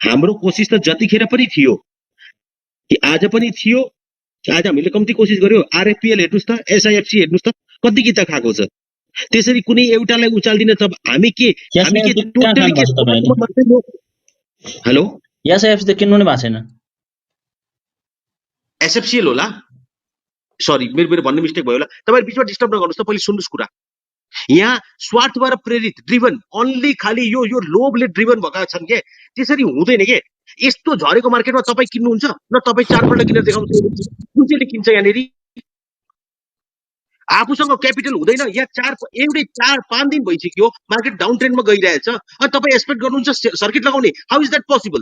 हाम्रो कोसिस त जतिखेर पनि थियो कि आज पनि थियो, आज हामीले कम्ती कोसिस गर्यो। आरएफपीएल हेर्नुस् त, एसआईएफसी हेर्नुस् त, कति गीत खाएको छ। त्यसरी कुनै एउटालाई उचाल्दिन त हामी के टोटली के हेलो एसआईएफसी त किन्नु नै भएको छैन। एसएफसीएल होला, सरी मेरो भन्ने मिस्टेक भयो होला। तपाईहरु बिचमा डिस्टर्ब नगर्नुस् त, पहिले सुन्नुस् कुरा। यहाँ स्वार्थबाट प्रेरित ड्रिभन ओन्ली खाली यो लोभले ड्रिभन भएका छन् के। त्यसरी हुँदैन के। यस्तो झरेको मार्केटमा तपाई किन्नुहुन्छ न, तपाई 4 पल्ट किनेर देखाउनुहुन्छ कुन चाहिँले किन्छ यहाँनेरि। आफूसँग क्यापिटल हुँदैन, या 4-5 दिन भइसक्यो मार्केट डाउन ट्रेन्डमा गइरहेछ, अनि तपाई एक्सपेक्ट गर्नुहुन्छ सर्किट लगाउने। How is that possible?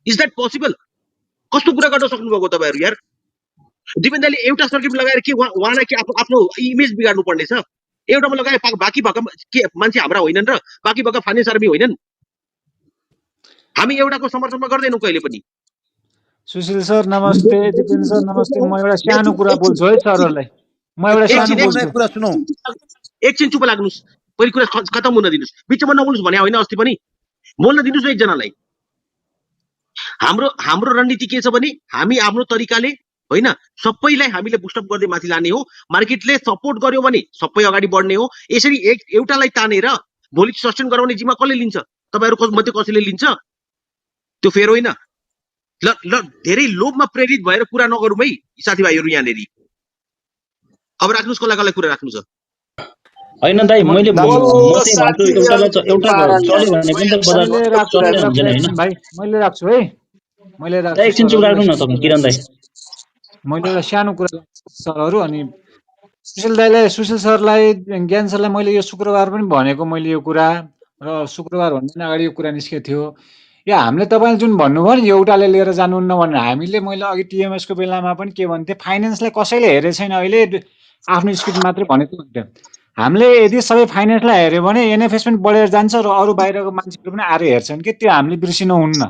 Is that possible? कस्तो कुरा गर्न सक्नु भएको तपाईहरु यार। दिपेन्द्रले एउटा सर्किट लगाएर के उहाँलाई के आफ्नो इमेज बिगाड्नु पर्ने छ? एउटामा लगाए बाँकी भएका के मान्छे हाम्रा होइनन् र बाँकी भएका फाइनान्स आर्मी होइनन्? हामी एउटाको समर्थनमा गर्दैनौं कहिले पनि। सुशील सर नमस्ते, दिपेन्द्र सर नमस्ते। म एउटा सानो कुरा बोल्छु है सरहरुलाई। म एउटा सानो कुरा सुनौ। एकछिन चुप लाग्नुस्, पहिले कुरा खतम हुन दिनुस्, बिचमा नबोल्नुस् भने होइन। अस्ति पनि बोल्न दिनुस् न एकजनालाई। हाम्रो रणनीति के छ भने हामी आफ्नो तरिकाले होइन, सबैलाई हामीले बुस्टअप गर्दै माथि लाने हो। मार्केटले सपोर्ट गर्यो भने सबै अगाडि बढ्ने हो। यसरी एउटालाई तानेर भोलि सस्टेन गराउने जिम्मा कसले लिन्छ? तपाईहरु मध्ये कसैले लिन्छ? त्यो फेर होइन। ल धेरै लोभमा प्रेरित भएर कुरा नगरौँ है साथीभाइहरु यहाँनेरि। अब राख्नुस् कसलाई कुरा राख्नु छ। हैन दाइ, मैले भन्छु एउटा चल्यो भने पनि त बजार चल्ने हुन्छ हैन भाइ। मैले राख्छु है, मैले राख्छु। एकछिन चुप राख्नु न तपाई किरण दाइ। मैले एउटा सानो कुरा सरहरु अनि सुशील सरलाई, ज्ञान सरलाई मैले यो शुक्रबार पनि भनेको। मैले यो कुरा र शुक्रबार भन्दा अगाडि यो कुरा निस्केको थियो। यो हामीले तपाईले जुन भन्नुभयो नि एउटाले लिएर जानुहुन्न भनेर, हामीले मैले अघि टिएमएस को बेलामा पनि के भन्थे, फाइनान्सलाई कसैले हेरेको छैन अहिले, आफ्नो स्किट मात्रै भनेको भन्थ्यो। हामीले यदि सबै फाइनान्सलाई हेर्यो भने एनएफएस पनि बढेर जान्छ र अरु बाहिरको मान्छेहरु पनि आएर हेर्छन् के। त्यो हामीले बिर्सिनु हुन्न।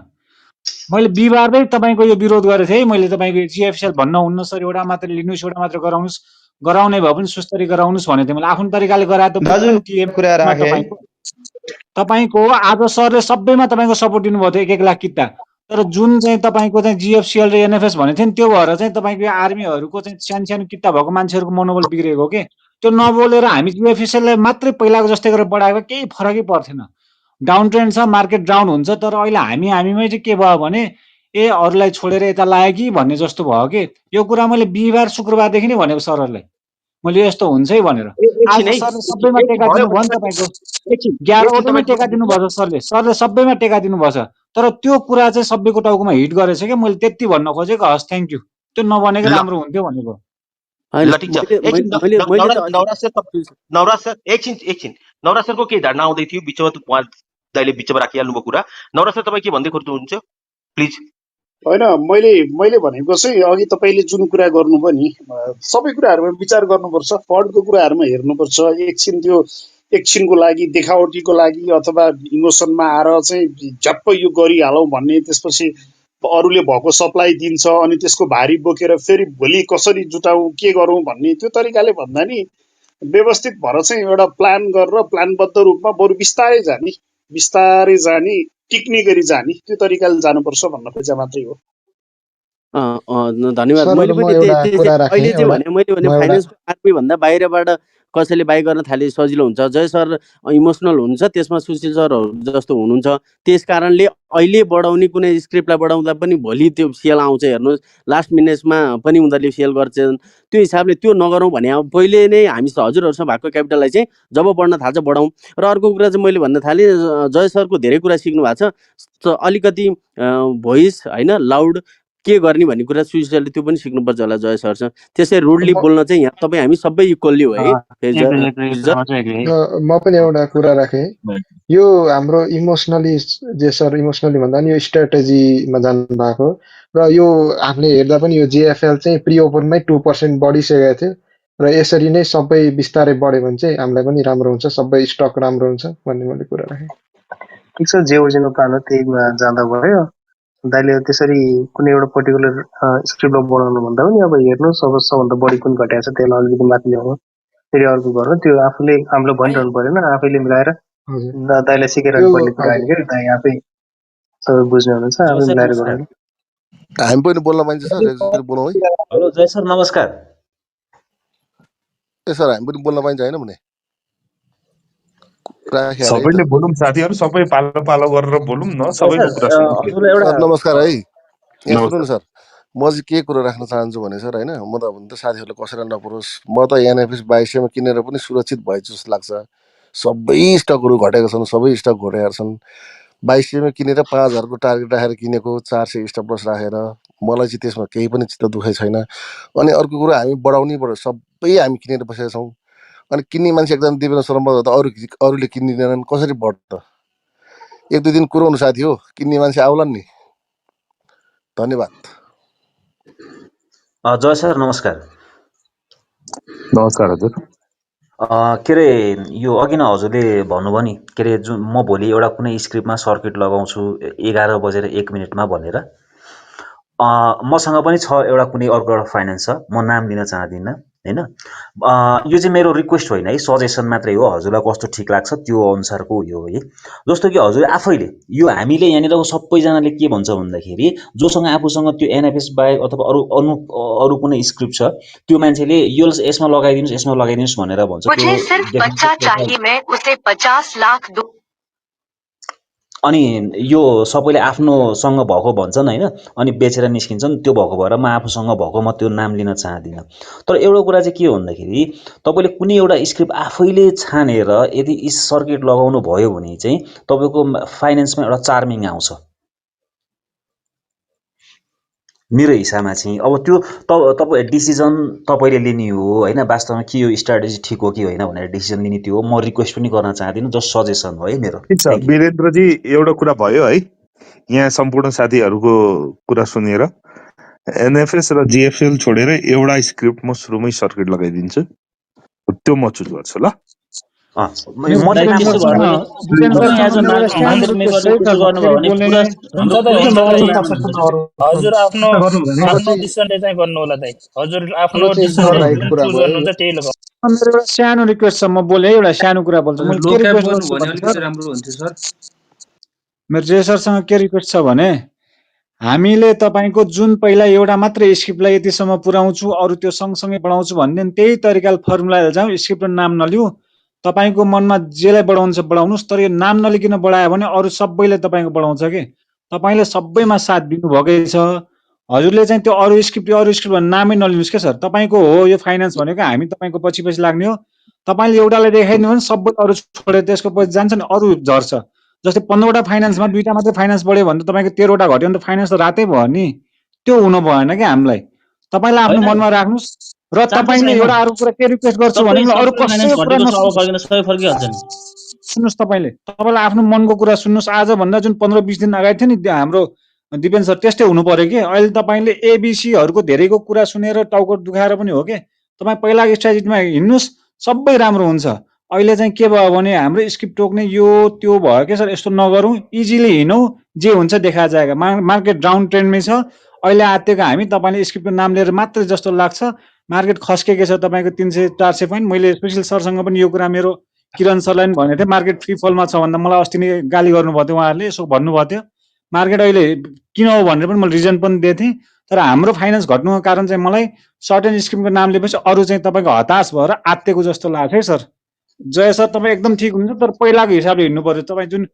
मैले बिहिबारमै तपाईको यो विरोध गरेको थिएँ। मैले तपाईको जीएफएसएल भन्न हुन्न सर, एउटा मात्र लिनुस्, एउटा मात्र गराउनुस्, गराउने भए पनि सुस्तरी गराउनुस् भनेको थिएँ। मैले आफ्नो तरिकाले गराए त तपाईको आज सरले सबैमा तपाईको सपोर्ट दिनुभयो थियो, 1-1 लाख किता। तर जुन चाहिँ तपाईको चाहिँ जीएफसीएल र एनएफएस भने थियो नि, त्यो भएर चाहिँ तपाईको आर्मीहरुको चाहिँ सानो किता भएको मान्छेहरुको मनोबल बिग्रेको के। त्यो नबोलेर हामी जीएफसीएललाई मात्रै पहिलाको जस्तै गरेर बढाएको केही फरकै पर्थेन। डाउन ट्रेन्ड छ, मार्केट डाउन हुन्छ, तर अहिले हामीमै चाहिँ के भयो भने अरूलाई छोडेर यता लाग्यो कि भन्ने जस्तो भयो के। यो कुरा मैले बिहिबार शुक्रबारदेखि नै भनेको सरहरुलाई, मैले यस्तो हुन्छ है भनेर। आज सरले सबैमा टेका दिनुभयो नि तपाईको। 11 वटामै टेका दिनुभयो सरले सबैमा टेका दिनुभछ। तर त्यो कुरा चाहिँ सबैको टाउकोमा हिट गरेछ के। मैले त्यति भन्न खोजेको। हस्, थ्यांक यू। त्यो नबनेको राम्रो हुन्थ्यो भनेको। ल ठीक छ। नवराज सर एकछिन नवराज सरको के धारणा आउँदै थियो बिचमा, उहाँ दाइले बिचमा राखिहाल्नु भयो कुरा। नवराज सर तपाई के भन्दै खोज्नुहुन्छ प्लिज? होइन, मैले भनेको चाहिँ अघि तपाईले जुन कुरा गर्नुभयो नि, सबै कुराहरुमा विचार गर्नुपर्छ, फन्डको कुराहरुमा हेर्नुपर्छ। एकछिनको लागि देखावटीको लागि अथवा इमोसनमा आएर चाहिँ झप्प यो गरिहालौँ भन्ने, त्यसपछि अरूले भएको सप्लाई दिन्छ अनि त्यसको भारी बोकेर फेरि भोलि कसरी जुटाउँ, के गरौँ भन्ने त्यो तरिकाले भन्दा नि व्यवस्थित भएर चाहिँ एउटा प्लान गरेर प्लानबद्ध रूपमा बरु बिस्तारै जाने, टिक्ने गरी जाने, त्यो तरिकाले जानुपर्छ भन्न खोजे मात्रै हो। धन्यवाद। मैले पनि अहिले चाहिँ मैले फाइनान्स आर्मी भन्दा बाहिरबाट कसैले बाई गर्न थाले सजिलो हुन्छ। जय सर इमोसनल हुनुहुन्छ, त्यसमा सुशील सरहरू जस्तो हुनुहुन्छ। त्यस कारणले अहिले बढाउने कुनै स्क्रिप्टलाई बढाउँदा पनि भोलि त्यो सेल आउँछ। हेर्नुहोस्, लास्ट मिनेट्समा पनि उनीहरूले सेल गर्छन्। त्यो हिसाबले त्यो नगरौँ भने अब पहिले नै हामी हजुरहरूसँग भएको क्यापिटललाई चाहिँ जब बढ्न थाल्छ बढाउँ। र अर्को कुरा चाहिँ मैले भन्न थालेँ, जय सरको धेरै कुरा सिक्नु भएको छ। अलिकति भोइस होइन लाउड के गर्ने भन्ने कुरा सुशीलले त्यो पनि सिक्नुपर्छ होला जय सरसँग। त्यसै रुडली बोल्न चाहिँ यहाँ तपाईँ हामी सबै इक्वल्ली हो है। म पनि एउटा कुरा राखेँ, यो हाम्रो इमोसनली जे सर इमोसनली भन्दा नि यो स्ट्राटेजीमा जानु भएको र यो हामीले हेर्दा पनि यो जेएफएल चाहिँ प्री ओपनमै 2% बढिसकेको थियो र यसरी नै सबै बिस्तारै बढ्यो भने चाहिँ हामीलाई पनि राम्रो हुन्छ, सबै स्टक राम्रो हुन्छ भन्ने मैले कुरा राखेँ। ठिक छ, जे ओजिनो प्लान हो त्यहीमा जाँदा भयो। दाइले त्यसरी कुनै एउटा पर्टिकुलर स्क्रिप्टमा बनाउनु भन्दा पनि अब हेर्नुहोस् अब सबभन्दा बढी कुन घटेको छ त्यसलाई अलिकति माथि ल्याउनु, फेरि अर्को गर्नु, त्यो आफूले हामीले भनिरहनु परेन, आफैले मिलाएर दाइलाई सिकाइरहनु पर्ने कुरा होइन कि दाइ आफै सबै बुझ्ने हुनुहुन्छ आफै मिलाएर गर्नु। हामी पनि बोल्न पाइन्छ सर, एकचोटि बोलौँ है। हेलो जय सर नमस्कार। ए सर हामी पनि बोल्न पाइन्छ होइन भने सबैले बोलौँ साथीहरू, सबै पालो पालो गरेर बोलौँ न, सबैको कुरा सुन्नु। सर नमस्कार है। यहाँ सुन्नु न सर, म चाहिँ के कुरो राख्न चाहन्छु भने सर होइन, म त साथीहरूले कसैलाई नपरोस्, म त एनएफएस 2200 किनेर पनि सुरक्षित भएछु जस्तो लाग्छ। सबै स्टकहरू घटेका छन्, सबै स्टक घटेका छन्। 2200 किनेर 5000 को टार्गेट राखेर किनेको, 400 स्टप लस राखेर, मलाई चाहिँ त्यसमा केही पनि चित्त दुखाइ छैन। अनि अर्को कुरो हामी बढाउनै पर्यो, सबै हामी किनेर बसेका छौँ। अनि किन्ने मान्छे एकदम दिपेन शर्मा त अरूले किन्दिँदैनन्, कसरी बढ्छ? एक दुई दिन कुराउनु साथी हो, किन्ने मान्छे आउलान् नि। धन्यवाद। जय सर नमस्कार। नमस्कार हजुर। के अरे यो अघि नै हजुरले भन्नुभयो नि के अरे जुन म भोलि एउटा कुनै स्क्रिप्टमा सर्किट लगाउँछु 11:01 भनेर, मसँग पनि छ एउटा कुनै अर्को एउटा फाइनेन्स छ, म नाम लिन चाहदिनँ हैन। यो चाहिँ मेरो रिक्वेस्ट होइन है, सजेसन मात्रै हो, हजुरलाई कस्तो ठिक लाग्छ त्यो अनुसारको यो है। जस्तो कि हजुर आफैले यो हामीले यहाँनिरको सबैजनाले के भन्छ भन्दाखेरि जोसँग आफूसँग त्यो एनएफएस बाहेक अथवा अरू कुनै स्क्रिप्ट छ त्यो मान्छेले यो यसमा लगाइदिनुस् यसमा लगाइदिनुस् भनेर भन्छ। मुझे सिर्फ बच्चा चाहिए, मैं उसे 50 लाख दूं। अनि यो सबैले आफ्नोसँग भएको भन्छन् हैन, अनि बेचेर निस्किन्छन्। त्यो भएको भएर म आफूसँग भएको म त्यो नाम लिन चाहदिनँ। तर एउटा कुरा चाहिँ के हो भन्दाखेरि तपाईले कुनै एउटा स्क्रिप्ट आफैले छानेर यदि सर्किट लगाउनु भयो भने चाहिँ तपाईको फाइनेन्समा एउटा चार्मिङ आउँछ मेरो हिसाबमा चाहिँ। अब त्यो तपाईँ डिसिजन तपाईँले लिने हो हैन, वास्तवमा के यो स्ट्र्याटेजी ठिक हो कि होइन भनेर डिसिजन लिने त्यो हो। म रिक्वेस्ट पनि गर्न चाहदिनँ, जस्ट सजेसन हो है मेरो। ठिक छ वीरेन्द्रजी, एउटा कुरा भयो है, यहाँ सम्पूर्ण साथीहरूको कुरा सुनेर एनएफएस र जिएफएल छोडेर एउटा स्क्रिप्ट म सुरुमै सर्किट लगाइदिन्छु, त्यो म चुज गर्छु ल। हजुर आफ्नो डिसिजनले चाहिँ गर्नु होला दाइ, हजुर आफ्नो डिसिजनले जुन चुज गर्नुहुन्छ त्यही लगाउनु। मेरो एउटा सानो रिक्वेस्ट छ, म बोले एउटा सानो कुरा बोल्छु। मैले के रिक्वेस्ट गर्छु भने अलिकति राम्रो हुन्थ्यो सर। मेरो जे सरसँग के रिक्वेस्ट छ भने हामीले तपाईको जुन पहिला एउटा मात्र स्क्रिप्टलाई यतिसम्म पुर्याउँछु अरू त्यो सँगसँगै बढाउँछु भन्ने त्यही तरिकाले फर्मुला जाउँ, स्क्रिप्ट नाम नलिऊ। तपाईको मनमा जेलाई बढाउनु छ बढाउनुस्, तर यो नाम नलिकन बढायो भने अरू सबैले तपाईको बढाउँछ के। तपाईले सबैमा साथ दिनुभएकै छ। हजुरले चाहिँ त्यो अरू स्क्रिप्ट भन्ने नामै नलिनुस् के सर। तपाईको हो यो फाइनान्स भनेको, हामी तपाईको पछि पछि लाग्ने हो। तपाईले एउटालाई देखाइदिनु भने सबै अरू छोडेर त्यसको पछि जान्छ नि, अरू झर्छ। जस्तै 15वटा फाइनान्समा 2टा मात्रै फाइनान्स बढ्यो भने त तपाईको 13वटा घट्यो भने त फाइनान्स त रातै भयो नि। त्यो हुनु भएन क्या हामीलाई। तपाईले आफ्नो मनमा राख्नुस् र तपाईले एउटा अरू कुरा के रिक्वेस्ट गर्छु भने अरू कसैको कुरा सुन्नुस्। तपाईले आफ्नो मनको कुरा सुन्नुस्। आज भन्दा जुन 15-20 दिन अगाडि थियो नि हाम्रो दिपेन सर, त्यस्तै हुनु पर्यो कि। अहिले तपाईले एबिसीहरूको धेरैको कुरा सुनेर टाउको दुखाएर पनि हो के। तपाई पहिलाको स्ट्र्याटेजीमा हिँड्नुस्, सबै राम्रो हुन्छ। अहिले चाहिँ के भयो भने हाम्रो स्क्रिप्ट टोक्ने यो त्यो भयो के सर। यस्तो नगरौँ, इजिली हिँडौँ, जे हुन्छ देखा जाएगा। मार्केट डाउन ट्रेन्डमै छ अहिले आतेको हामी। तपाईले स्क्रिप्टको नाम लिएर मात्रै जस्तो लाग्छ। मार्केट खस्केकै छ तपाईको 300-400 पोइन्ट। मैले सुशील सरसँग पनि यो कुरा मेरो किरण सरलाई पनि भनेको थिएँ, मार्केट फ्री फलमा छ भन्दा मलाई अस्ति नै गाली गर्नुभएको थियो उहाँहरूले, यसो भन्नुभएको थियो। मार्केट अहिले किन हो भनेर पनि मैले रिजन पनि दिएको थिएँ। तर हाम्रो फाइनेन्स घट्नुको कारण चाहिँ मलाई सर्टेन स्किमको नाम लिएपछि अरू चाहिँ तपाईँको हताश भएर आत्तेको जस्तो लाग्छ है सर। जय सर, तपाईँ एकदम ठिक हुनुहुन्छ, तर पहिलाको हिसाबले हिँड्नु पर्यो। तपाईँ जुन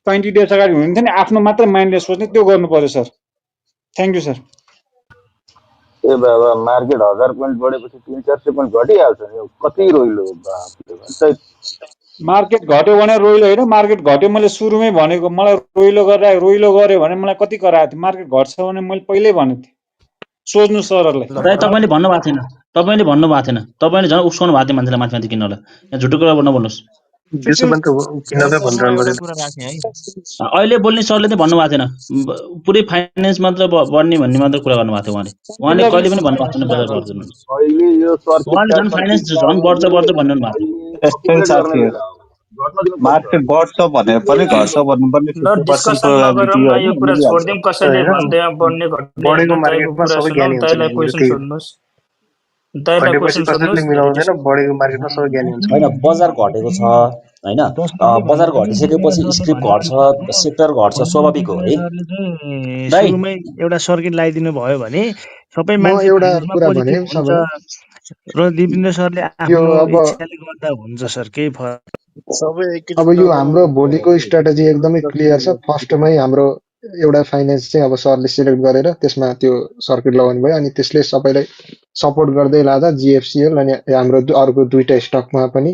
20 डेज अगाडि हुनुहुन्थ्यो नि, आफ्नो मात्रै माइन्डले सोच्ने, त्यो गर्नु पर्यो सर। Thank you sir. ए बाबा, मार्केट 1000 पोइन्ट बढेपछि 300-400 पोइन्ट घटिहाल्छ नि, कति रोइलो। मार्केट घट्यो भने रोइलो होइन, मार्केट घट्यो मैले सुरुमै भनेको। मलाई रोइलो गर्यो भने मलाई कति कराएको थियो। मार्केट घट्छ भने मैले पहिल्यै भनेको थिएँ, सोच्नु सरहरूले। तपाईँले भन्नुभएको थिएन, तपाईँले झन् उक्साउनु भएको थियो मान्छेलाई माथि माथि किन्नलाई। यहाँ झुटो कुरा नबोल्नुहोस्। अहिले बोल्ने सरले चाहिँ भन्नुभएको थिएन पुरै फाइनेन्स मात्र बढ्ने भन्ने मात्र कुरा गर्नुभएको थियो उहाँले कहिले पनि भन्नुभएको थिएन बजार बढ्छ। उहाँले झन् फाइनेन्स झन् बढ्छ भन्नु भएको थियो। मार्केट बढ्छ भने पनि घट्छ भन्नु पनि यो कुरा छोड्दिउँ। कसैले भन्दै बढ्ने घट्ने मार्केटमा सबै ज्ञानी हुन्छ। घटेपछि कसैले मिलाउँदैन, बढेको मार्केटमा सबै ज्ञानी हुन्छ। हैन, बजार घटेको छ, होइन जसरी बजार भने पनि घटिसकेपछि सरले स्क्रिप्ट भने घट्छ, सेक्टर घट्छ, स्वाभाविक हो है सरले चाहिँ दाइ। सुरुमै एउटा सर्किट लगाइदिनु भयो भने सबै म मान्छे एउटा फाइनेन्समा कुरा भने पोजिटिभ हुन्छ सबैलाई र दिपेन्द्र सरले यो आफ्नो अब इच्छाले गर्दा हुन्छ सर, केही फरक सबै अब एकैचोटि यो नगरौँ हाम्रो भन्ने भोलिको हो स्ट्राटेजी एकदमै क्लियर छ। फर्स्टमै हाम्रो एउटा फाइनेन्स चाहिँ अब सरले सिलेक्ट गरेर त्यसमा त्यो सर्किट लगाउनु भयो, अनि त्यसले सबैलाई सपोर्ट गर्दै लाँदा जिएफसिएल अनि हाम्रो अर्को दुईटा स्टकमा पनि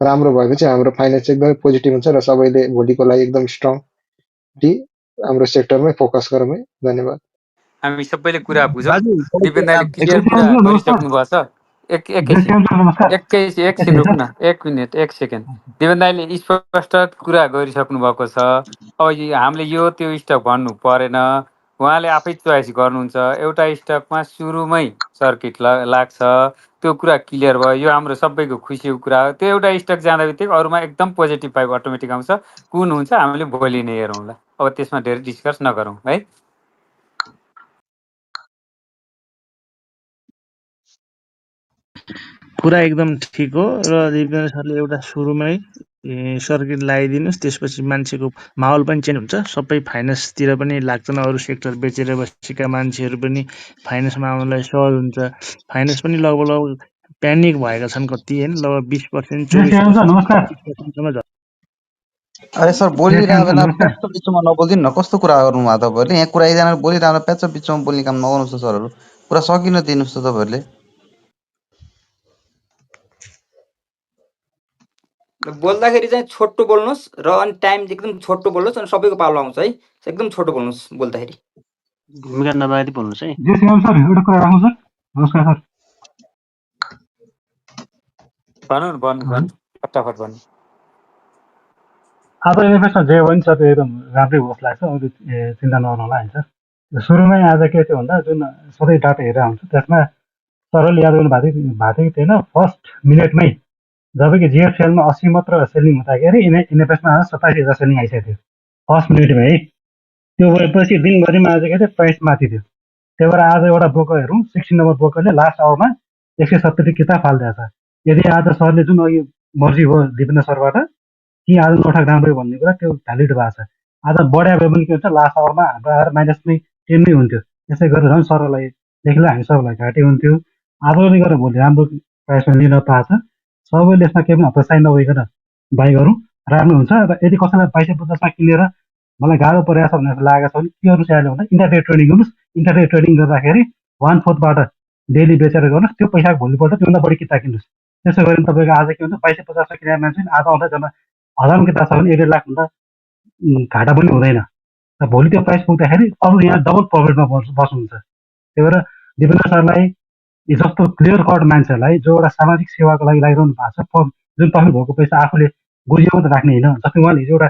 राम्रो भएपछि हाम्रो फाइनेन्स एकदमै पोजिटिभ हुन्छ र सबैले भोलिको लागि एकदम स्ट्रङली हाम्रो सेक्टरमै फोकस गरौँ है। धन्यवाद। हामी सबैले कुरा बुझौँ। दाजु दिपेन दाइले क्लियर एकैछिन कुरा नमस्कार। गरिसक्नु भएको छ। एकैछिन जेसिएम सर नमस्कार। एकछिन रुक्नु न, 1 मिनट 1 सेकेन्ड। दिपेन दाइले स्पष्ट कुरा गरिसक्नु भएको छ। अब हामीले यो त्यो स्टक भन्नु परेन, उहाँले आफै चोइस गर्नुहुन्छ। एउटा स्टकमा सुरुमै सर्किट लाग्छ, त्यो कुरा क्लियर भयो। यो हाम्रो सबैको खुसीको कुरा हो। त्यो एउटा स्टक जाँदा बित्तिकै अरूमा एकदम पोजिटिभ भाइब अटोमेटिक आउँछ। कुन हुन्छ हामीले भोलि नै हेरौँला। अब त्यसमा धेरै डिस्कस नगरौँ है। कुरा एकदम ठिक हो र दिपेन्द्र सरले एउटा सुरुमै सर्किट लगाइदिनुहोस्, त्यसपछि मान्छेको माहौल पनि चेन्ज हुन्छ। सबै फाइनेन्सतिर पनि लाग्छन्, अरू सेक्टर बेचेर बसेका मान्छेहरू पनि फाइनेन्समा आउनलाई सहज हुन्छ। फाइनेन्स पनि लगभग प्यानिक भएका छन् कति होइन, लगभग 20%, 24%, 25%सम्म छ। अरे सर बोलिरहेको बेला प्याच बिचमा नबोलिदिनु न, कस्तो कुरा गर्नु भएको तपाईँहरूले? यहाँ कुरा एकजना बोलिरहेको प्याच बिचमा बोल्ने काम नगर्नुहोस् त सरहरू। कुरा सकिन दिनुहोस् त तपाईँहरूले। बोल्दाखेरि चाहिँ छोटो बोल्नुहोस् र अनि टाइम एकदम छोटो बोल्नुहोस्, अनि सबैको पालो आउँछ है। एकदम छोटो बोल्नुहोस् बोल्दाखेरि। भूमिका नभएरी बोल्नुहोस् है। जेसिएम सर एउटा कुरा राखौँ सर। नमस्कार सर। भन्नु फटाफट भन्नु। आज एनएफएसमा जे भयो नि सर एकदम राम्रै होस् लाग्छ, अरू चिन्ता नगर्नु होला होइन सर। सुरुमै आज के थियो भन्दा जुन सबै डाटा हेरेर हुन्छ त्यसमा सरले याद गर्नु भएको थियो कि थिएन, फर्स्ट मिनटमै जबकि जिएफसिएलमा 80 मात्र सेलिङ हुँदाखेरि एनएफएसमा आज 27,000 सेलिङ आइसकेको थियो फर्स्ट मिनटमै है। त्यो भएपछि दिनभरिमा आज के थियो प्राइस माथि थियो। त्यही भएर आज एउटा ब्रोकर हेरौँ, 16 नम्बर ब्रोकरले लास्ट आवरमा 170 किताब फालिदिएको छ। यदि आज सरले जुन अघि मर्जी हो दिपेन्द्र सरबाट कि आज नउठाएको राम्रो भन्ने कुरा त्यो भ्यालिड भएको छ। आज बढ्या भए पनि के हुन्छ, लास्ट आवरमा हाम्रो आएर -10 नै हुन्थ्यो। त्यसै गरेर झन् सरलाई देखिला हामी सबैलाई घाँटी हुन्थ्यो। आज पनि गरेर भोलि राम्रो प्राइसमा लिन पाएको छ। सबैले यसमा केही पनि हतोत्साही नभइकन बाई गरौँ, राम्रो हुन्छ। र यदि कसैलाई 2250मा किनेर मलाई गाह्रो परेको छ भनेर लागेको छ भने के गर्नु चाहियो भन्दा इन्टरडे ट्रेडिङ गर्नुहोस्। इन्टरडे ट्रेडिङ गर्दाखेरि 1/4बाट डेली बेचेर गर्नुहोस्। त्यो पैसा भोलिपल्ट त्योभन्दा बढी किताब किन्नुहोस्। त्यसो गऱ्यो भने तपाईँको आज के हुन्छ, 2250मा किनेर मान्छे आज आउँदा झन् 1000 किताब छ भने 1.5 लाखभन्दा घाटा पनि हुँदैन। र भोलि त्यो प्राइस पुग्दाखेरि अरू यहाँ डबल प्रफिटमा बस्नुहुन्छ। त्यही भएर दिपेन्द्र सरलाई जस्तो क्लियर कट मान्छेहरूलाई जो एउटा सामाजिक सेवाको लागि लागिरहनु भएको छ, जुन प्रफिट भएको पैसा आफूले गुजियो मात्र राख्ने होइन। जस्तै उहाँले हिजो एउटा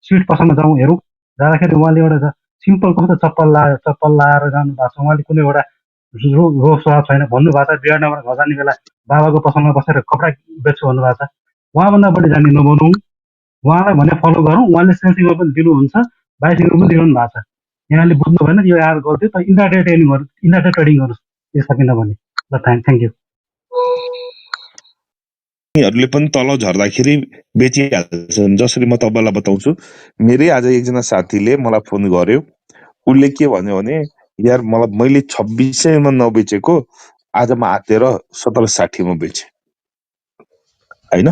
स्विट पसलमा जाउँ हेरौँ, जाँदाखेरि उहाँले एउटा सिम्पल कस्तो चप्पल लाएर जानु भएको छ। उहाँले कुनै एउटा रोग स्वाद छैन भन्नुभएको छ। बिहानबाट घर जाने बेला बाबाको पसलमा बसेर कपडा बेच्छु भन्नुभएको छ। उहाँभन्दा बढी जाने नबनौँ, उहाँलाई भने फलो गरौँ। उहाँले सेल्सिङमा पनि दिनुहुन्छ, बाइसिङमा पनि दिइरहनु भएको छ। यहाँले बुझ्नु भएन, यो याद गरिदियो त इन्टरडे ट्रेडिङ गर्नुहोस् यो सकिन भने। ल थ्याङ्क यू। हरूले पनि तल झर्दाखेरि बेचिहाल्छन्। जसरी म तपाईँलाई बताउँछु, मेरै आज एकजना साथीले मलाई फोन गर्यो। उसले के भन्यो भने यार मैले 2600मा नबेचेको आज म आतेर 1760मा बेचेँ होइन।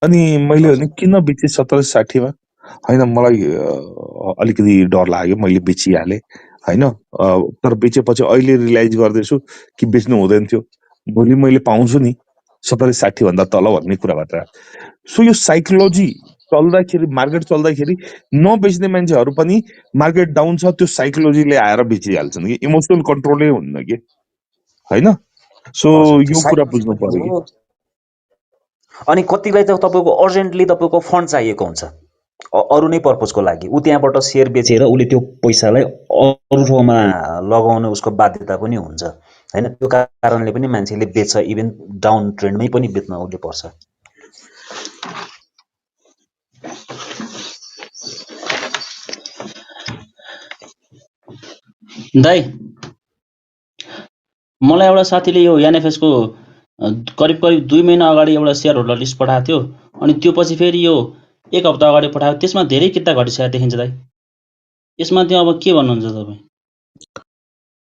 अनि मैले भने किन बेचेँ 1760मा? होइन मलाई अलिकति डर लाग्यो, मैले बेचिहालेँ होइन। तर बेचेपछि अहिले रियलाइज गर्दैछु कि बेच्नु हुँदैन थियो, भोलि मैले पाउँछु नि 1760 भन्दा तल भन्ने कुरा बात्र। सो यो साइकोलोजी चल्दाखेरि, मार्केट चल्दाखेरि नबेच्ने मान्छेहरू पनि मार्केट डाउन छ त्यो साइकोलोजीले आएर बेचिहाल्छन् कि, इमोसनल कन्ट्रोलै हुन्न कि होइन। सो यो कुरा बुझ्नु पर्यो कि। अनि कतिलाई त तपाईँको अर्जेन्टली तपाईँको फन्ड चाहिएको हुन्छ अरू नै पर्पजको लागि। ऊ त्यहाँबाट सेयर बेचेर उसले त्यो पैसालाई अरू ठाउँमा लगाउने उसको बाध्यता पनि हुन्छ होइन। त्यो कारणले पनि मान्छेले बेच्छ, इभन डाउन ट्रेन्डमै पनि बेच्न उसले पर्छ। दाइ, मलाई एउटा साथीले यो एनएफएसको करिब 2 महिना अगाडि एउटा सेयर होल्डर लिस्ट पठाएको थियो। अनि त्यो पछि फेरि यो 1 हप्ता अगाडि पठायो त्यसमा धेरै किता घटिसकेको देखिन्छ दाइ। यसमा चाहिँ अब के भन्नुहुन्छ तपाईँ?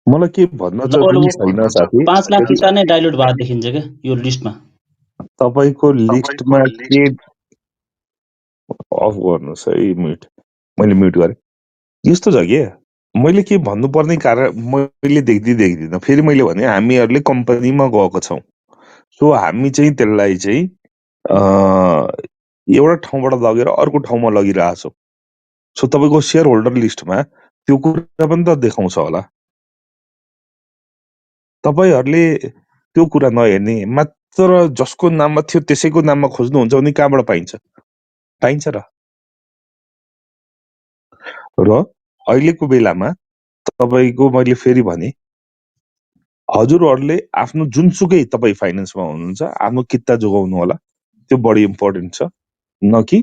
मलाई के भन्न जरुरी छैन साथी, 5 लाख किता नै डाइल्युट भएको देखिन्छ क्या यो लिस्टमा। तपाईको लिस्टमा के अफ गर्नुहोस् है म्युट, मैले म्युट गरेँ। यस्तो छ के मैले के भन्नुपर्ने कारण मैले देख्दिनँ। फेरि मैले भने हामीहरूले कम्पनीमा गएको छौँ, सो हामी चाहिँ त्यसलाई चाहिँ एउटा ठाउँबाट लगेर अर्को ठाउँमा लगिरहेछौँ। सो तपाईँको सेयर होल्डर लिस्टमा त्यो कुरा पनि त देखाउँछ होला। तपाईँहरूले त्यो कुरा नहेर्ने, मात्र जसको नाममा थियो त्यसैको नाममा खोज्नुहुन्छ भने कहाँबाट पाइन्छ? पाइन्छ र अहिलेको बेलामा तपाईँको मैले फेरि भने हजुरहरूले आफ्नो जुनसुकै तपाईँ फाइनेन्समा हुनुहुन्छ आफ्नो किता जोगाउनु होला, त्यो बढी इम्पोर्टेन्ट छ न कि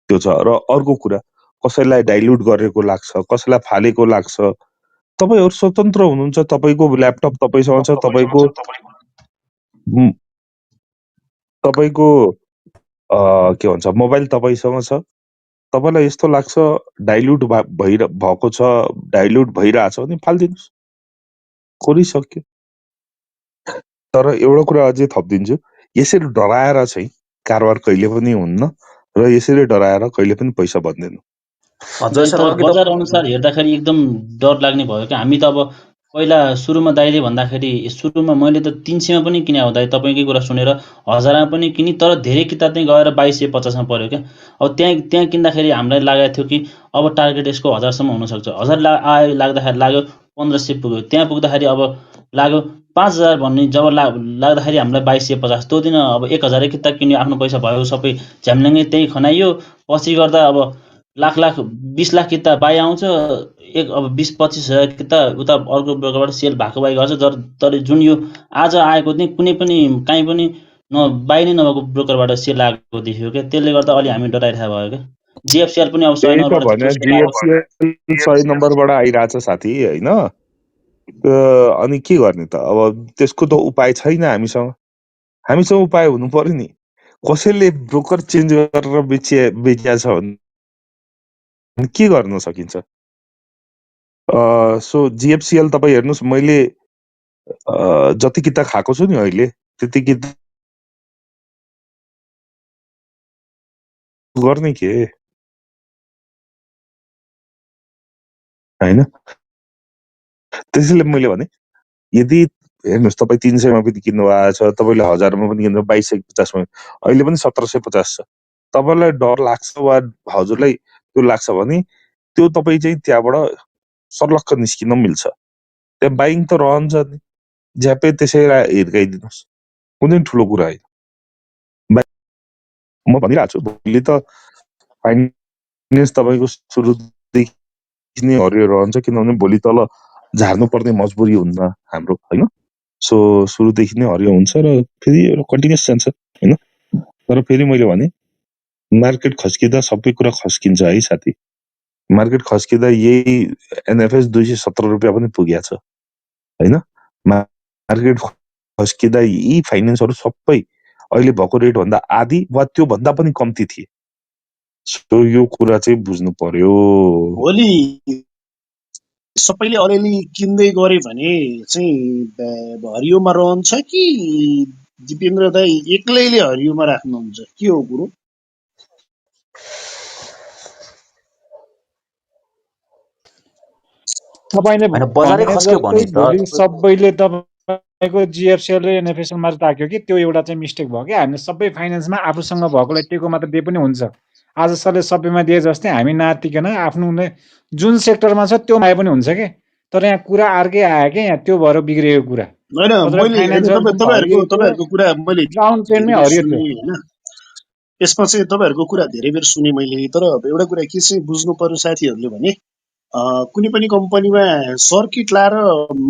त्यो छ। र अर्को कुरा कसैलाई डाइल्युट गरेको लाग्छ, कसैलाई फालेको लाग्छ, तपाईँहरू स्वतन्त्र हुनुहुन्छ। तपाईँको ल्यापटप तपाईँसँग छ, तपाईँको के भन्छ मोबाइल तपाईँसँग छ, तपाईँलाई यस्तो लाग्छ डाइल्युट भएको छ, डाइल्युट भइरहेछ भने फालिदिनुहोस्, खोलिसक्यो। तर एउटा कुरा अझै थपिदिन्छु, यसरी डराएर चाहिँ कारोबार कहिले पनि हुन्न र यसरी डराएर कहिले पनि पैसा बन्दैन। तर बजार अनुसार हेर्दाखेरि एकदम डर लाग्ने भयो क्या। हामी त अब पहिला सुरुमा दाइले भन्दाखेरि सुरुमा मैले त 300 मा पनि किने हो दाइ, तपाईँकै कुरा सुनेर 1000 मा पनि किनी, तर धेरै किताब चाहिँ गएर 2250 मा पर्यो क्या। अब त्यहाँ किन्दाखेरि हामीलाई लागेको थियो कि अब टार्गेट यसको 1000 सम्म हुनसक्छ। 1000 लाग्दाखेरि लाग्यो 1500 पुग्यो, त्यहाँ पुग्दाखेरि अब लाग्यो 5000 भन्ने जब लाग्दाखेरि हामीलाई 2250। त्यो दिन अब 1000 किताब किन्यो, आफ्नो पैसा भयो सबै झ्याम्ल्याङ्गै त्यही खनाइयो। पछि गर्दा अब लाख 20 लाख किताब बाई आउँछ, अब 20-25 हजार किताब उता अर्को ब्रोकरबाट सेल भएको बाई गर्छ। तर जुन यो आज आएको चाहिँ कुनै पनि काहीँ पनि बाई नै नभएको ब्रोकरबाट सेल आएको देखियो क्या। त्यसले गर्दा अलि हामी डराइरहेको भयो क्या। जिएफसीएल पनि अब 100 नम्बरबाट 100 नम्बरबाट आइरहेछ साथी होइन। अनि के गर्ने त? अब त्यसको त उपाय छैन हामीसँग उपाय हुनु पर्यो नि। कसैले ब्रोकर चेन्ज गरेर बेचिया छ भने के गर्न सकिन्छ? सो जिएफसीएल तपाईँ हेर्नुहोस्, मैले जति किता खाएको छु नि अहिले त्यति किता गर्ने के होइन। त्यसैले मैले भने यदि हेर्नुहोस् तपाईँ 300 मा पनि किन्नु भएको छ, तपाईँले 1000 मा पनि किन्नु 2250 मा, अहिले पनि 1750 छ। तपाईँलाई डर लाग्छ वा हजुरलाई त्यो लाग्छ भने त्यो तपाईँ चाहिँ त्यहाँबाट सर्लक्क निस्किन मिल्छ। त्यहाँ बाइङ त रहन्छ नि, झ्यापै त्यसैलाई हिर्काइदिनुहोस्, कुनै ठुलो कुरा होइन। म भनिरहेको छु भोलि त फाइनेन्स तपाईँको सुरुदेखि नै हरियो रहन्छ, किनभने भोलि तल झार्नु पर्ने मजबुरी हुन्न हाम्रो होइन। सो सुरुदेखि नै हरियो हुन्छ र फेरि एउटा कन्टिन्युस जान्छ होइन। तर फेरि मैले भने मार्केट खस्किँदा सबै कुरा खस्किन्छ है साथी। मार्केट खस्किँदा यही एनएफएस 217 रुपियाँ पनि पुगेको छ होइन। मार्केट खस्किँदा यी फाइनेन्सहरू सबै अहिले भएको रेट भन्दा आधी वा त्यो भन्दा पनि कम्ती थिए। सो यो कुरा चाहिँ बुझ्नु पर्यो। भोलि सबैले अलिअलि किन्दै गरे भने चाहिँ हरियोमा रहन्छ कि दिपेन्द्र दाई एक्लैले हरियोमा राख्नुहुन्छ, के हो कुरो? तपाईले बजारै खस्क्यो भने त भोलि सबैले तपाईँको जिएफसीएल र एनएफएसएल मात्र ताक्यो कि त्यो एउटा चाहिँ मिस्टेक भयो क्या। हामीले सबै फाइनेन्समा आफूसँग भएकोलाई टेको मात्र दिए पनि हुन्छ। आज सरले सबैमा दिए जस्तै हामी नातिकन आफ्नो जुन सेक्टरमा छ त्यो आए पनि हुन्छ कि। तर यहाँ कुरा अर्कै आयो क्या, यहाँ त्यो भएर बिग्रिएको कुरा होइन। मैले तपाईँहरूको कुरा मैले डाउन ट्रेन्डमै हरियो थियो होइन। यसमा चाहिँ तपाईँहरूको कुरा धेरै बेर सुने मैले। तर एउटा कुरा के चाहिँ बुझ्नु पर्यो साथीहरूले भने कुनै पनि कम्पनीमा सर्किट लाएर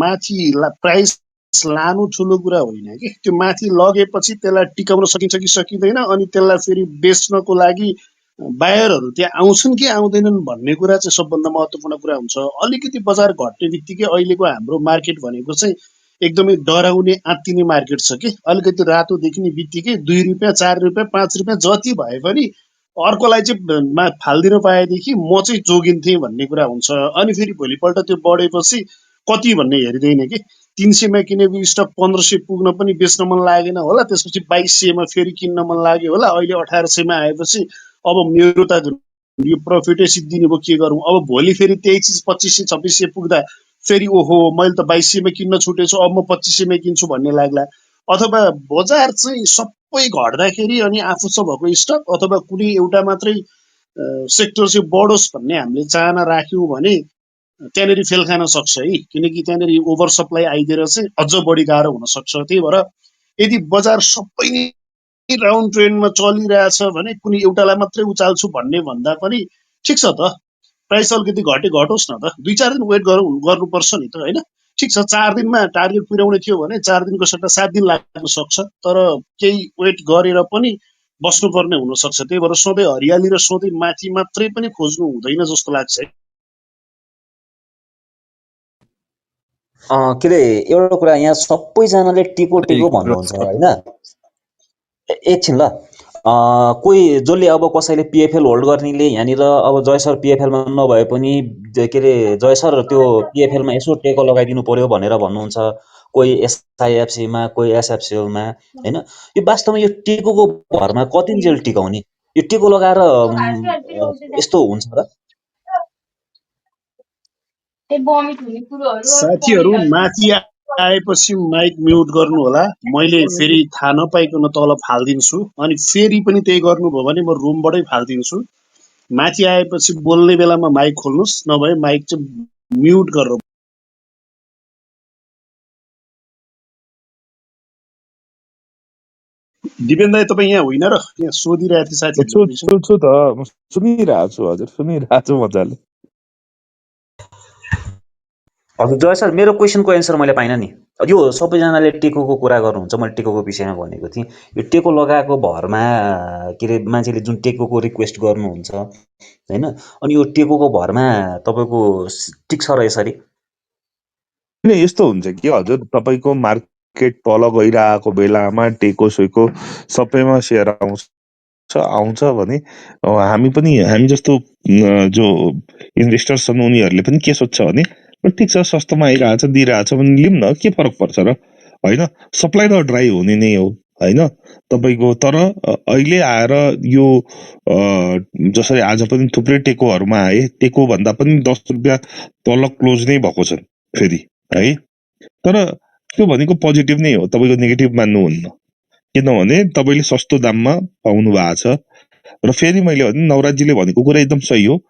माथि प्राइस लानु ठुलो कुरा होइन कि। त्यो माथि लगेपछि त्यसलाई टिकाउन सकिन्छ कि सकिँदैन, अनि त्यसलाई फेरि बेच्नको लागि बायरहरू त्यहाँ आउँछन् कि आउँदैनन् भन्ने कुरा चाहिँ सबभन्दा महत्त्वपूर्ण कुरा हुन्छ। अलिकति बजार घट्ने बित्तिकै अहिलेको हाम्रो मार्केट भनेको चाहिँ एकदमै डराउने आत्तिने मार्केट छ कि अलिकति रातो देखिने बित्तिकै 2 रुपियाँ 4 रुपियाँ 5 रुपियाँ जति भए पनि अर्कोलाई चाहिँ फालिदिनु पाएदेखि म चाहिँ जोगिन्थेँ भन्ने कुरा हुन्छ। अनि फेरि भोलिपल्ट त्यो बढेपछि कति भन्ने हेरिँदैन कि 300 मा किनेको स्टक 1500 पुग्न पनि बेच्न मन लागेन होला, त्यसपछि 2200 मा फेरि किन्न मन लाग्यो होला, अहिले 1800 मा आएपछि अब मेरो त यो प्रफिटै सिद्धिने भयो, के गरौँ। अब भोलि फेरि त्यही चिज 2500 2600 पुग्दा फेरि ओहो मैले त 2200 मा किन्न छुटेछु, अब म 2500 मा किन्छु भन्ने लाग्ला। अथवा बजार चाहिँ सबै घट्दाखेरि अनि आफू छ भएको स्टक अथवा कुनै एउटा मात्रै सेक्टर चाहिँ बढोस् भन्ने हामीले चाहना राख्यौँ भने त्यहाँनिर फेल खान सक्छ है, किनकि त्यहाँनिर ओभर सप्लाई आइदिएर चाहिँ अझ बढी गाह्रो हुन सक्छ। त्यही भएर यदि बजार सबै नै राउन्ड ट्रेन्डमा चलिरहेछ भने कुनै एउटालाई मात्रै उचाल्छु भन्ने भन्दा पनि ठिक छ त, प्राइस अलिकति घटोस् न त, 2-4 दिन वेट गर्नुपर्छ नि त होइन। ठिक छ 4 दिनमा टार्गेट पुर्याउने थियो भने 4 दिनको सट्टा 7 दिन लाग्न सक्छ, तर केही वेट गरेर पनि बस्नुपर्ने हुनसक्छ। त्यही भएर सधैँ हरियाली र सधैँ माथि मात्रै पनि खोज्नु हुँदैन जस्तो लाग्छ है। के अरे एउटा कुरा यहाँ सबैजनाले टिको भन्नुहुन्छ होइन, एकछिन ल। कोही जसले अब कसैले पिएफएल होल्ड गर्नेले यहाँनिर अब जय सर पिएफएलमा नभए पनि के अरे जय सर त्यो पिएफएलमा यसो टेको लगाइदिनु पर्यो भनेर भन्नुहुन्छ, कोही एसआइएफसीमा कोही एसएफसीमा होइन। यो वास्तवमा यो टेकोको भरमा कतिन्जेल टिकाउने, यो टेको लगाएर यस्तो हुन्छ र? साथीहरू माथि आएपछि माइक म्युट गर्नु होला, मैले फेरि थाहा नपाइकन तल फालिदिन्छु, अनि फेरि पनि त्यही गर्नुभयो भने म रुमबाटै फालिदिन्छु। माथि आएपछि बोल्ने बेलामा माइक खोल्नुहोस्, नभए माइक चाहिँ म्युट गरेर। दिपेन दाइ तपाईँ यहाँ होइन र यहाँ सोधिरहेको थिएँ साथीहरूले। छु त सुनिरहेको छु हजुर, सुनिरहेको छु मजाले। हजुर जय सर मेरो क्वेसनको एन्सर मैले पाइनँ नि। यो सबैजनाले टेकोको कुरा गर्नुहुन्छ, मैले टेकोको विषयमा भनेको थिएँ। यो टेको लगाएको भरमा के अरे मान्छेले जुन टेकोको रिक्वेस्ट गर्नुहुन्छ होइन, अनि यो टेकोको भरमा तपाईँको ठिक छ र यसरी? यस्तो हुन्छ कि हजुर तपाईँको मार्केट तल गइरहेको बेलामा टेको सोको सबैमा सेयर आउँछ भने हामी जस्तो जो इन्भेस्टर्स छन् उनीहरूले पनि के सोध्छ भने ठिक छ सस्तोमा आइरहेछ दिइरहेछ भने लिउँ न, के फरक पर्छ र होइन। सप्लाई त ड्राई हुने नै हो होइन तपाईँको। तर अहिले आएर यो जसरी आज पनि थुप्रै टेकोहरूमा आए, टेको भन्दा पनि 10 रुपियाँ तल क्लोज नै भएको छन् फेरि है। तर त्यो भनेको पोजिटिभ नै हो, तपाईँको नेगेटिभ मान्नुहुन्न, किनभने तपाईँले सस्तो दाममा पाउनु भएको छ। र फेरि मैले भने नवराजीले भनेको कुरा एकदम सही हो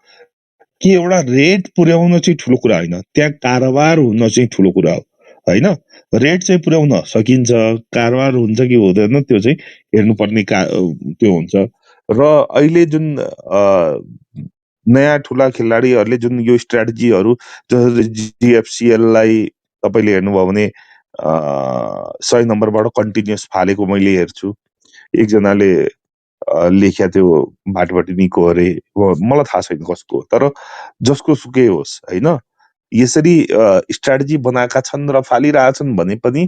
कि एउटा रेट पुर्याउन चाहिँ ठुलो कुरा होइन, त्यहाँ कारोबार हुन चाहिँ ठुलो कुरा हो होइन। रेट चाहिँ पुर्याउन सकिन्छ, कारोबार हुन्छ कि हुँदैन त्यो चाहिँ हेर्नुपर्ने त्यो हुन्छ। र अहिले जुन नयाँ ठुला खेलाडीहरूले जुन यो स्ट्राटेजीहरू जसरी जिएफसिएललाई तपाईँले हेर्नुभयो भने 100 नम्बरबाट कन्टिन्युस फालेको मैले हेर्छु। एकजनाले लेख्या त्यो भाटभटिनीको अरे, मलाई थाहा छैन कसको, तर जसको सुकै होस् होइन। यसरी स्ट्राटेजी बनाएका छन् र फालिरहेछन् भने पनि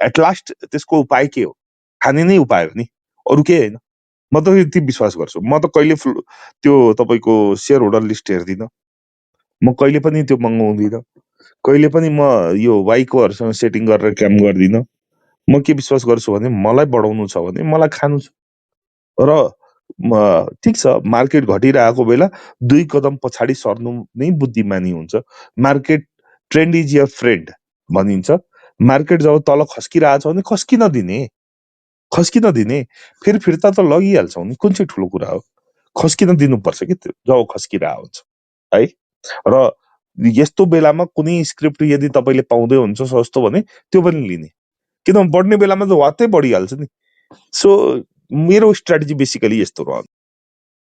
एट लास्ट त्यसको उपाय के हो? खाने नै उपाय हो नि, अरू केही होइन। म त यति विश्वास गर्छु। म त कहिले त्यो तपाईँको सेयर होल्डर लिस्ट हेर्दिनँ, म कहिले पनि त्यो मगाउँदिनँ, कहिले पनि म यो वाइकोहरूसँग सेटिङ गरेर काम गर्दिनँ। म के विश्वास गर्छु भने मलाई बढाउनु छ भने मलाई खानु छ। र ठिक छ मार्केट घटिरहेको बेला 2 कदम पछाडि सर्नु नै बुद्धिमानी हुन्छ। Market trend is your friend भनिन्छ। मार्केट जब तल खस्किरहेछ भने खस्किन दिने, फेरि फिर्ता त लगिहाल्छौ नि, कुन चाहिँ ठुलो कुरा हो? खस्किन दिनुपर्छ कि त्यो जब खस्किरहेको हुन्छ है। र यस्तो बेलामा कुनै स्क्रिप्ट यदि तपाईँले पाउँदै हुन्छ सस्तो भने त्यो पनि लिने, किनभने बढ्ने बेलामा त वात्तै बढिहाल्छ नि। सो मेरो स्ट्राटेजी बेसिकली यस्तो रहन्छ।